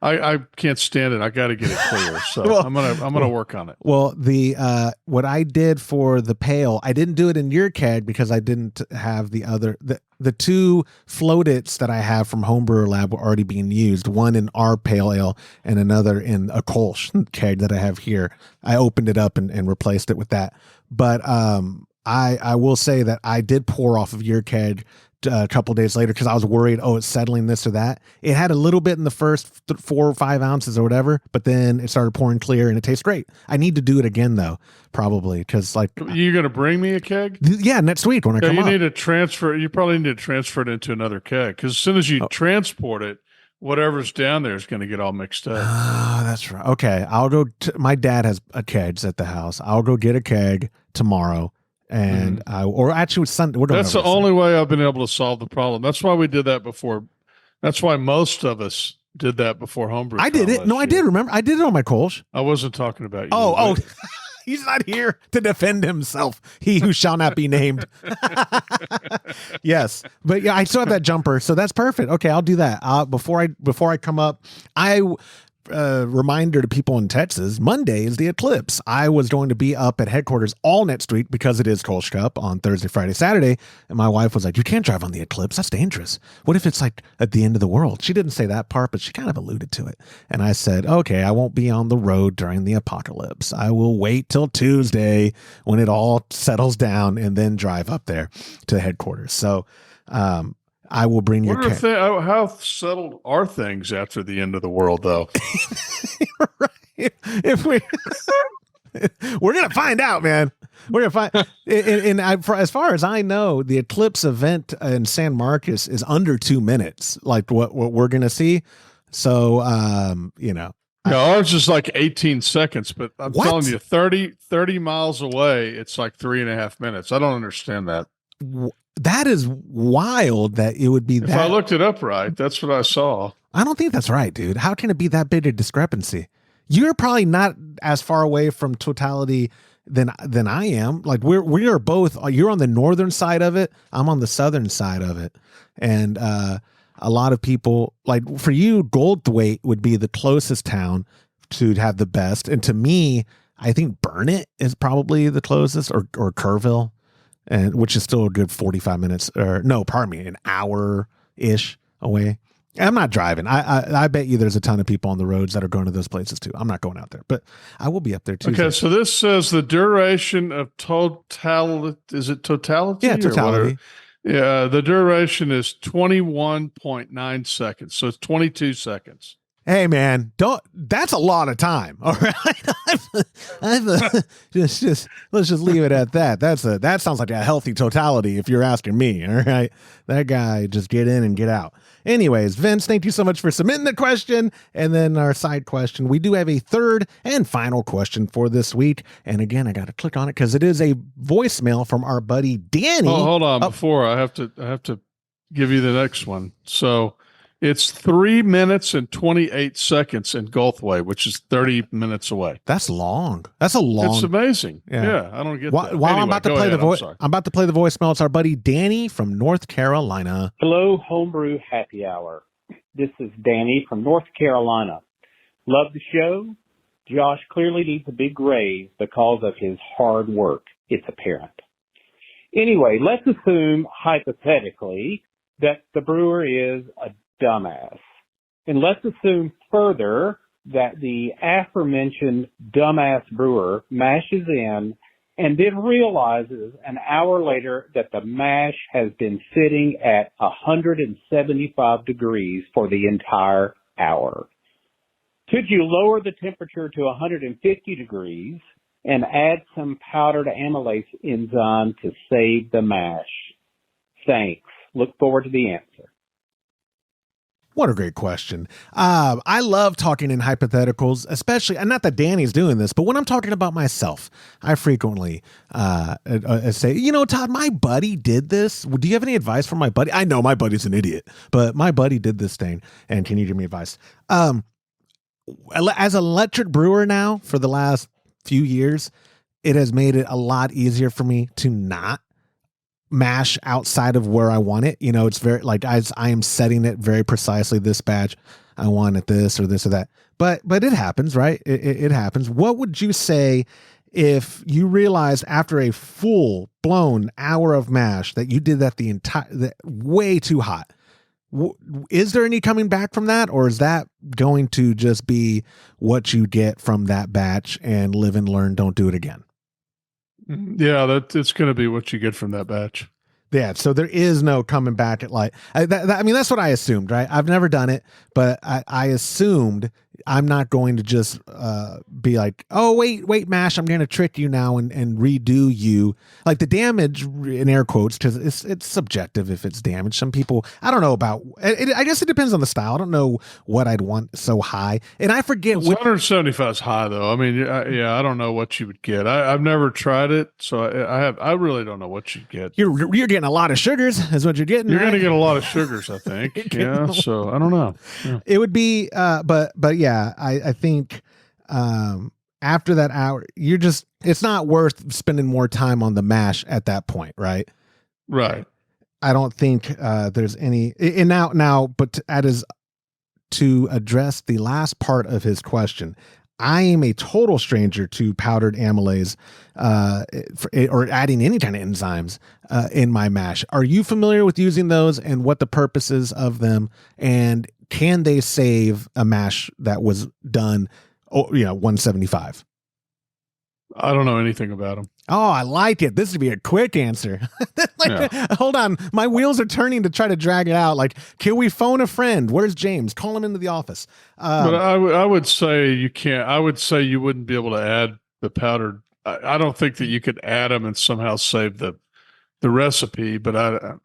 I can't stand it. I got to get it clear. So well, I'm gonna work on it. Well, the what I did for the pale, I didn't do it in your keg because I didn't have the 2 floatits that I have from Homebrew Lab were already being used. One in our pale ale and another in a Kolsch keg that I have here. I opened it up and replaced it with that. But I will say that I did pour off of your keg a couple days later because I was worried, it's settling this or that. It had a little bit in the first 4 or 5 ounces or whatever, but then it started pouring clear and it tastes great. I need to do it again though, probably, because like, you're gonna bring me a keg? Yeah, next week when I come up. You probably need to transfer it into another keg, because as soon as you transport it, whatever's down there is going to get all mixed up. Oh, that's right. Okay, I'll go. My dad has a kegs at the house. I'll go get a keg tomorrow. And or actually Sunday. That's the only way I've been able to solve the problem. That's why we did that before. That's why most of us did that before Homebrew. I did it. No, I did. Remember, I did it on my Kolsch. I wasn't talking about you. Oh, he's not here to defend himself. He who shall not be named. Yes, but yeah, I still have that jumper, so that's perfect. Okay, I'll do that. Before I come up, reminder to people in Texas, Monday is the eclipse. I was going to be up at headquarters all next week because it is Kolsch Cup on Thursday, Friday, Saturday. And my wife was like, you can't drive on the eclipse. That's dangerous. What if it's like at the end of the world? She didn't say that part, but she kind of alluded to it. And I said, okay, I won't be on the road during the apocalypse. I will wait till Tuesday when it all settles down and then drive up there to headquarters. So, I will bring your keg. How settled are things after the end of the world, though? Right. If we're going to find out, man. We're going to find. As far as I know, the eclipse event in San Marcos is under 2 minutes, like what we're going to see. So, ours is like 18 seconds, but I'm telling you, 30 miles away, it's like 3.5 minutes. I don't understand that. That is wild that it would be that. If I looked it up right, that's what I saw. I don't think that's right, dude. How can it be that big a discrepancy? You're probably not as far away from totality than I am. Like we are both, you're on the northern side of it. I'm on the southern side of it. And a lot of people, like for you, Goldthwaite would be the closest town to have the best. And to me, I think Burnett is probably the closest, or Kerrville. And which is still a good 45 minutes, an hour-ish away. I'm not driving. I bet you there's a ton of people on the roads that are going to those places too. I'm not going out there, but I will be up there too. Okay, so this says the duration of totality. Is it totality? Yeah, totality. Yeah, the duration is 21.9 seconds. So it's 22 seconds. Hey man, that's a lot of time. All right. just let's just leave it at that. That sounds like a healthy totality if you're asking me. All right. That guy, just get in and get out. Anyways, Vince, thank you so much for submitting the question. And then our side question. We do have a third and final question for this week. And again, I got to click on it because it is a voicemail from our buddy Danny. Oh, hold on. Before I have to give you the next one. So it's 3 minutes and 28 seconds in Gulfway, which is 30 minutes away. That's long. That's a long. It's amazing. Yeah, I don't get that. While Anyway, I'm about to play I'm about to play the voicemail. It's our buddy Danny from North Carolina. Hello, Homebrew Happy Hour. This is Danny from North Carolina. Love the show. Josh clearly needs a big raise because of his hard work. It's apparent. Anyway, let's assume hypothetically that the brewer is a dumbass. And let's assume further that the aforementioned dumbass brewer mashes in and then realizes an hour later that the mash has been sitting at 175 degrees for the entire hour. Could you lower the temperature to 150 degrees and add some powdered amylase enzyme to save the mash? Thanks. Look forward to the answer. What a great question. I love talking in hypotheticals, especially, and not that Danny's doing this, but when I'm talking about myself, I frequently say, Todd, my buddy did this. Do you have any advice for my buddy? I know my buddy's an idiot, but my buddy did this thing, and can you give me advice? As an electric brewer now for the last few years, it has made it a lot easier for me to not mash outside of where I want it. It's very like as I am setting it very precisely. This batch, I want it this or this or that. But it happens, right? It happens. What would you say if you realized after a full blown hour of mash that you did that way too hot? Is there any coming back from that, or is that going to just be what you get from that batch and live and learn? Don't do it again. Yeah, it's going to be what you get from that batch. Yeah, so there is no coming back at that's what I assumed, right? I've never done it, but I assumed I'm not going to just be like, oh, wait, mash, I'm going to trick you now and redo you. Like the damage, in air quotes, because it's subjective if it's damage. Some people, I don't know about it. I guess it depends on the style. I don't know what I'd want so high. And I forget. 175 is high, though. I mean, I don't know what you would get. I've never tried it, so I really don't know what you'd get. You're getting a lot of sugars is what you're getting. You're right? going to get a lot of sugars, I think. Yeah, so I don't know. Yeah. It would be, but yeah, I think after that hour, it's not worth spending more time on the mash at that point, right? Right. I don't think there's any, and now, but to address the last part of his question, I am a total stranger to powdered amylase or adding any kind of enzymes in my mash. Are you familiar with using those and what the purposes of them, and can they save a mash that was done, 175? I don't know anything about them. Oh, I like it. This would be a quick answer. Hold on. My wheels are turning to try to drag it out. Like, can we phone a friend? Where's James? Call him into the office. But I would say you can't. I would say you wouldn't be able to add the powdered. I don't think that you could add them and somehow save the recipe. But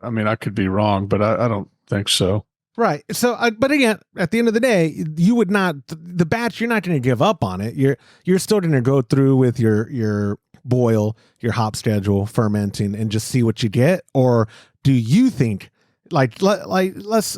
I mean, I could be wrong, but I don't think so. Right. So, but again, at the end of the day, you would not, the batch, you're not going to give up on it. You're still going to go through with your boil, your hop schedule, fermenting, and just see what you get. Or do you think let's,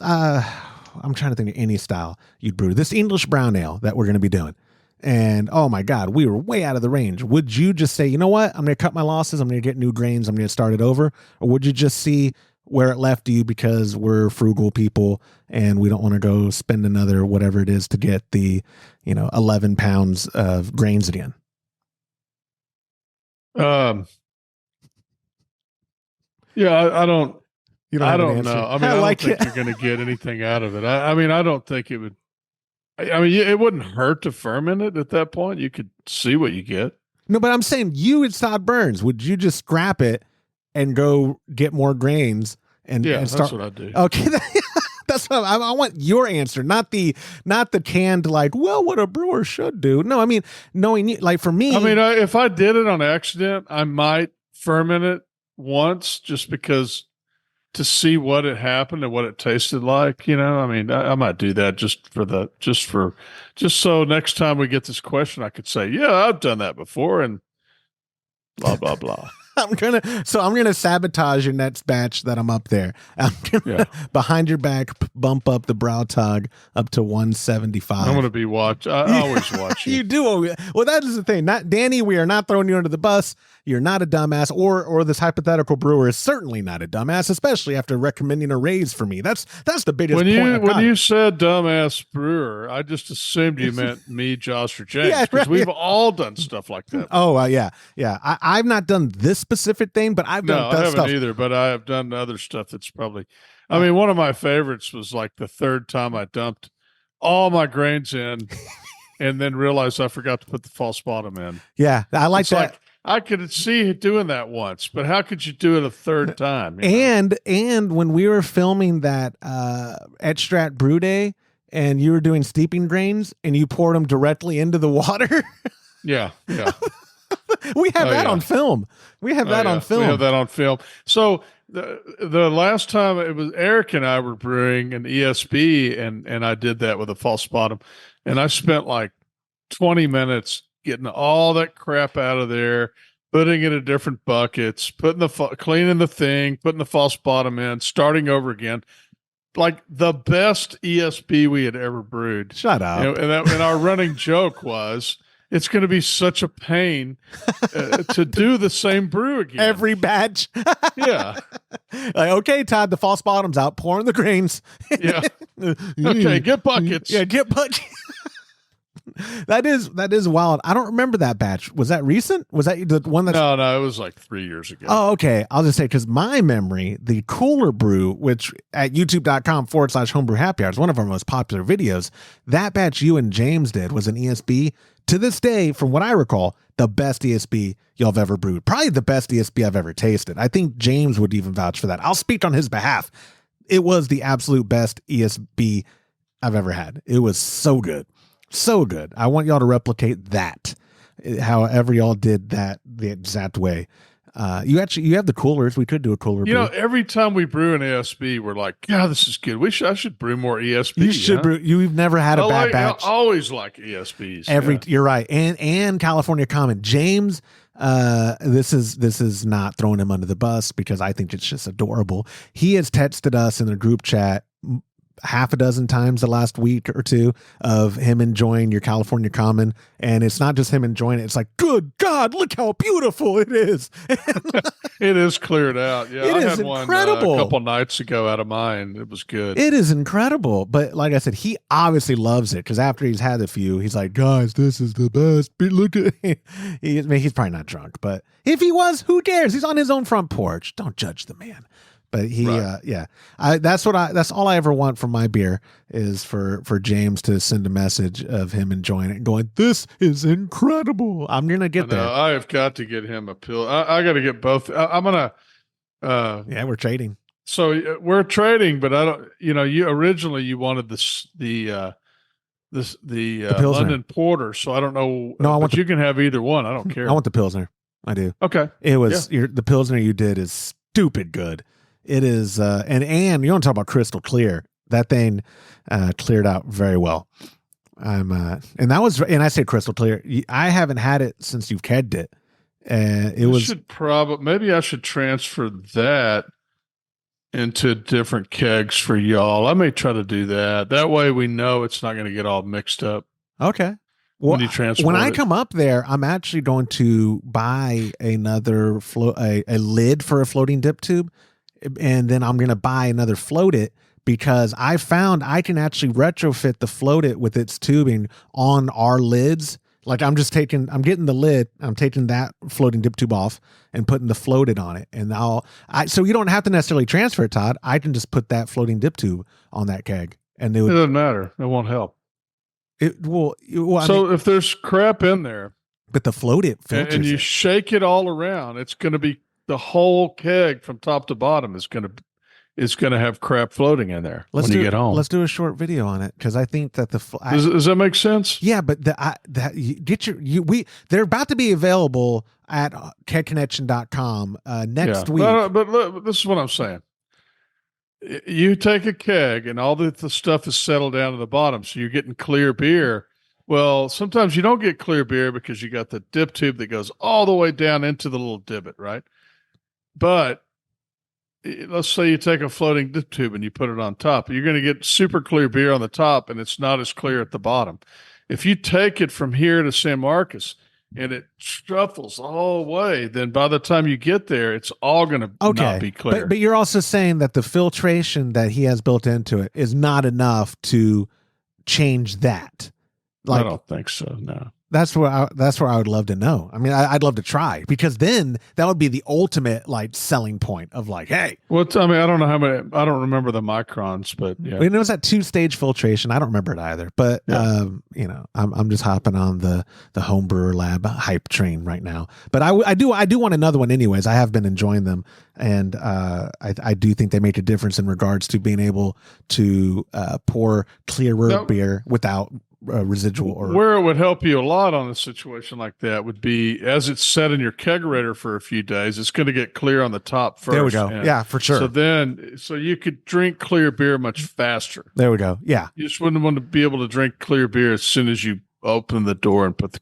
I'm trying to think of any style you'd brew this English brown ale that we're going to be doing. And oh my God, we were way out of the range. Would you just say, you know what? I'm going to cut my losses. I'm going to get new grains. I'm going to start it over. Or would you just see where it left you because we're frugal people and we don't want to go spend another whatever it is to get the 11 pounds of grains again? Yeah, I don't. I don't know. I mean, I don't think you're going to get anything out of it. I mean, I don't think it would. I mean, it wouldn't hurt to ferment it at that point. You could see what you get. No, but I'm saying you and Todd Burns, would you just scrap it and go get more grains and start? That's what I do. Okay, That's what I want your answer, not the canned like, well, what a brewer should do. No, I mean, knowing you, like for me, I mean, if I did it on accident, I might ferment it once just because to see what it happened and what it tasted like. I mean, I might do that just so next time we get this question, I could say, yeah, I've done that before, and blah blah blah. I'm gonna sabotage your next batch that I'm up there. I'm gonna behind your back bump up the Brautag up to 175. I'm gonna be I always watch you. You do. Well, that is the thing. Not Danny. We are not throwing you under the bus. You're not a dumbass, or this hypothetical brewer is certainly not a dumbass, especially after recommending a raise for me. That's the biggest point. When you said dumbass brewer, I just assumed you meant me, Josh, or James, because we've all done stuff like that. Oh, yeah. I've not done this specific thing, but I've done. No, I haven't either. But I have done other stuff that's probably. I mean, one of my favorites was like the third time I dumped all my grains in, and then realized I forgot to put the false bottom in. Yeah, I like that. Like, I could see you doing that once, but how could you do it a third time? And when we were filming that Extract Brew Day, and you were doing steeping grains, and you poured them directly into the water. Yeah. We have that on film. We have that on film. We have that on film. So the last time it was Eric and I were brewing an ESB, and I did that with a false bottom, and I spent like 20 minutes getting all that crap out of there, putting it in different buckets, cleaning the thing, putting the false bottom in, starting over again. Like the best ESB we had ever brewed. Shut up. And our running joke was, it's going to be such a pain to do the same brew again. Every batch. Yeah. Like, okay, Todd, the false bottom's out, pouring the grains. Yeah. Okay, get buckets. Yeah, get buckets. That is wild. I don't remember that batch. Was that recent? Was that the one that? No, it was like 3 years ago. Oh, okay. I'll just say, because my memory, the cooler brew, which at youtube.com/homebrew happy hour is one of our most popular videos. That batch you and James did was an ESB. To this day, from what I recall, the best ESB y'all have ever brewed. Probably the best ESB I've ever tasted. I think James would even vouch for that. I'll speak on his behalf. It was the absolute best ESB I've ever had. It was so good. So good. I want y'all to replicate that. However y'all did that the exact way. You have the coolers. We could do a cooler brew. Every time we brew an ESB, we're like, yeah, this is good. I should brew more ESB. You should brew. You've never had a bad batch. I always like ESBs. You're right. And California Common. James, this is not throwing him under the bus, because I think it's just adorable. He has texted us in the group chat half a dozen times the last week or two of him enjoying your California Common, and it's not just him enjoying it, it's like, good God, look how beautiful it is. It is cleared out. Yeah, I had incredible. One a couple nights ago out of mine. It was good. It is incredible. But like I said, he obviously loves it, because after he's had a few, he's like, guys, this is the best. Look at it. He's probably not drunk, but if he was, who cares? He's on his own front porch. Don't judge the man. But he, right. That's all I ever want from my beer, is for James to send a message of him enjoying it and going, this is incredible. I'm going to get there. I have got to get him a pill. I got to get both. I'm going to, we're trading. So we're trading, but I don't, you originally you wanted the London Porter. So I don't know. No, you can have either one. I don't care. I want the Pilsner. I do. Okay. It was the Pilsner you did is stupid good. It is, and you want to talk about crystal clear. That thing cleared out very well. And I say crystal clear. I haven't had it since you've kegged it. Maybe I should transfer that into different kegs for y'all. I may try to do that. That way we know it's not going to get all mixed up. Okay. Well, when I come up there, I'm actually going to buy another a lid for a floating dip tube. And then I'm going to buy another float it, because I found I can actually retrofit the float it with its tubing on our lids. Like I'm getting the lid, I'm taking that floating dip tube off and putting the floated on it. And so you don't have to necessarily transfer it, Todd. I can just put that floating dip tube on that keg, and it doesn't matter. It won't help. If there's crap in there, but the float it filters and you shake it all around, it's going to be, the whole keg from top to bottom is going to is going to have crap floating in there when you get home. Let's do a short video on it because I think that does that make sense? Yeah, but they're about to be available at kegconnection.com next week. But look, this is what I'm saying. You take a keg and all the stuff is settled down to the bottom, so you're getting clear beer. Well, sometimes you don't get clear beer because you got the dip tube that goes all the way down into the little divot, right? But let's say you take a floating dip tube and you put it on top. You're going to get super clear beer on the top, and it's not as clear at the bottom. If you take it from here to San Marcos and it shuffles all the way, then by the time you get there, it's all going to not be clear. But you're also saying that the filtration that he has built into it is not enough to change that. I don't think so, no. That's where I would love to know. I mean, I'd love to try because then that would be the ultimate selling point of hey. Well, I mean, I don't know how many. I don't remember the microns, but yeah. It was that 2-stage filtration. I don't remember it either. But I'm just hopping on the Homebrewer Lab hype train right now. But I do want another one anyways. I have been enjoying them, and I do think they make a difference in regards to being able to pour clearer beer without residual. Or where it would help you a lot on a situation like that would be as it's set in your kegerator for a few days, it's going to get clear on the top first. There we go. Yeah, for sure. So you could drink clear beer much faster. There we go. Yeah. You just wouldn't want to be able to drink clear beer as soon as you open the door and put the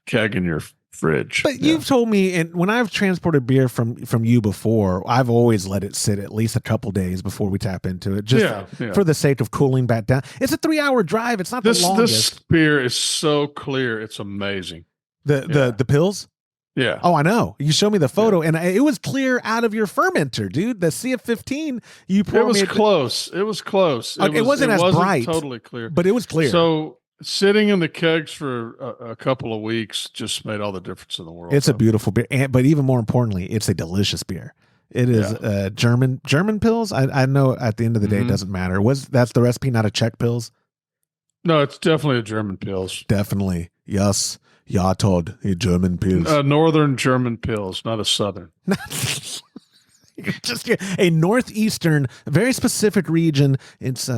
keg in your fridge. But you've told me, and when I've transported beer from you before, I've always let it sit at least a couple days before we tap into it, just for the sake of cooling back down. It's a 3-hour drive. It's not the longest. This beer is so clear. It's amazing. The pills? Yeah. Oh, I know. You showed me the photo, and it was clear out of your fermenter, dude. The CF15, you poured. It was close. It was close. It wasn't as bright. Totally clear, but it was clear. So sitting in the kegs for a couple of weeks just made all the difference in the world. It's a beautiful beer, but even more importantly, it's a delicious beer. It is German pills. I know at the end of the day, it doesn't matter. That's the recipe, not a Czech pills? No, it's definitely a German pills. Definitely. Yes. Ja, Todd, a German pills. Northern German pills, not a southern. Just a northeastern, very specific region. It's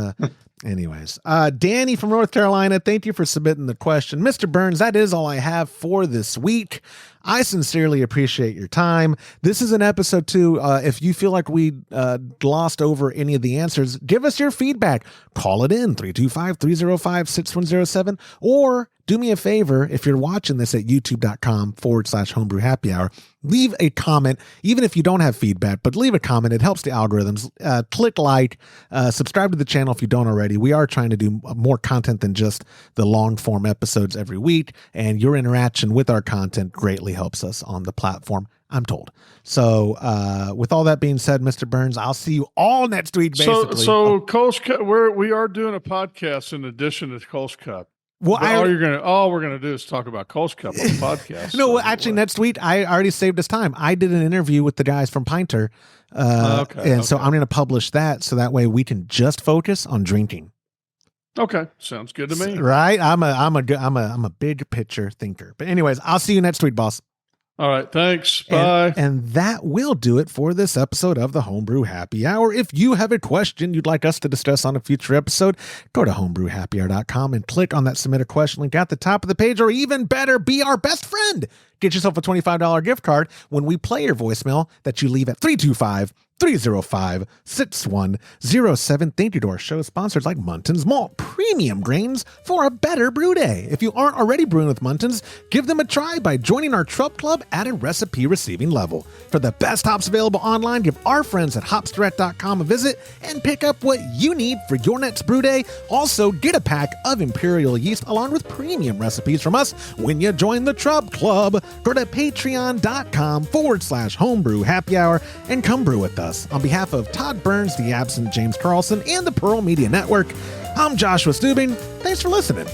anyways. Danny from North Carolina, thank you for submitting the question. Mr. Burns, that is all I have for this week. I sincerely appreciate your time. This is an episode 2. If you feel like we glossed over any of the answers, give us your feedback. Call it in 325-305-6107, or do me a favor, if you're watching this at youtube.com/homebrew happy hour, leave a comment, even if you don't have feedback, but leave a comment. It helps the algorithms. Click like, subscribe to the channel if you don't already. We are trying to do more content than just the long form episodes every week, and your interaction with our content greatly helps us on the platform, I'm told. So with all that being said, Mr. Burns, I'll see you all next week, basically. So Kolsch Cup, we are doing a podcast in addition to Kolsch Cup. Well, all we're gonna do is talk about Kolsch Cup on the podcast. No, actually, next week I already saved us time. I did an interview with the guys from Pinter, so I'm going to publish that, so that way we can just focus on drinking. Okay, sounds good to me. Right? I'm a big picture thinker. But anyways, I'll see you next week, boss. All right, thanks. Bye. And that will do it for this episode of the Homebrew Happy Hour. If you have a question you'd like us to discuss on a future episode, go to homebrewhappyhour.com and click on that submit a question link at the top of the page, or even better, be our best friend. Get yourself a $25 gift card when we play your voicemail that you leave at 325-305-6107. Thank you to our show sponsors like Muntons Malt Premium Grains for a better brew day. If you aren't already brewing with Muntons, give them a try by joining our Trub Club at a recipe receiving level. For the best hops available online, give our friends at hopsdirect.com a visit and pick up what you need for your next brew day. Also, get a pack of Imperial yeast along with premium recipes from us when you join the Trub Club. Go to patreon.com/homebrew happy hour and come brew with us. On behalf of Todd Burns, the absent James Carlson, and the Pearl Media Network, I'm Joshua Stubing. Thanks for listening.